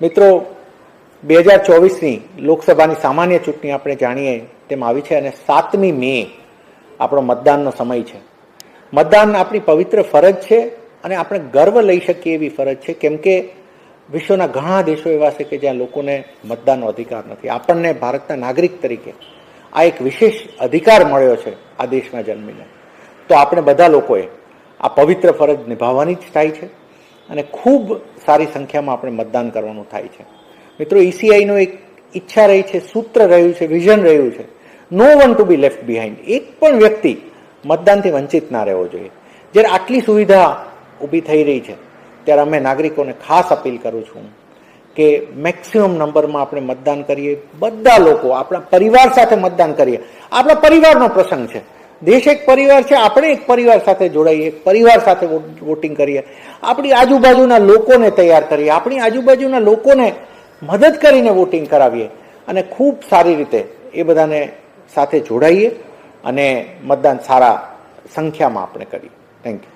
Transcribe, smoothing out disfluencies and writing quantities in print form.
મિત્રો, 2024ની લોકસભાની સામાન્ય ચૂંટણી આપણે જાણીએ તેમ આવી છે અને 7મી મે આપણો મતદાનનો સમય છે. મતદાન આપણી પવિત્ર ફરજ છે અને આપણે ગર્વ લઈ શકીએ એવી ફરજ છે, કેમ કે વિશ્વના ઘણા દેશો એવા છે કે જ્યાં લોકોને મતદાનનો અધિકાર નથી. આપણને ભારતના નાગરિક તરીકે આ એક વિશેષ અધિકાર મળ્યો છે આ દેશમાં જન્મીને. તો આપણે બધા લોકોએ આ પવિત્ર ફરજ નિભાવવાની જ થાય છે અને ખૂબ સારી સંખ્યામાં આપણે મતદાન કરવાનું થાય છે. મિત્રો, ECIનો એક ઈચ્છા રહી છે, સૂત્ર રહ્યું છે, વિઝન રહ્યું છે, no one to be left behind. એક પણ વ્યક્તિ મતદાનથી વંચિત ના રહેવો જોઈએ. જ્યારે આટલી સુવિધા ઊભી થઈ રહી છે ત્યારે અમે નાગરિકોને ખાસ અપીલ કરું છું કે મેક્સિમમ નંબરમાં આપણે મતદાન કરીએ. બધા લોકો આપણા પરિવાર સાથે મતદાન કરીએ. આપણા પરિવારનો પ્રસંગ છે. દેશ એક પરિવાર છે. આપણે એક પરિવાર સાથે જોડાઈએ, એક પરિવાર સાથે વોટિંગ કરીએ. આપણી આજુબાજુના લોકોને તૈયાર કરીએ, આપણી આજુબાજુના લોકોને મદદ કરીને વોટિંગ કરાવીએ અને ખૂબ સારી રીતે એ બધાને સાથે જોડાઈએ અને મતદાન સારા સંખ્યામાં આપણે કરીએ. Thank you.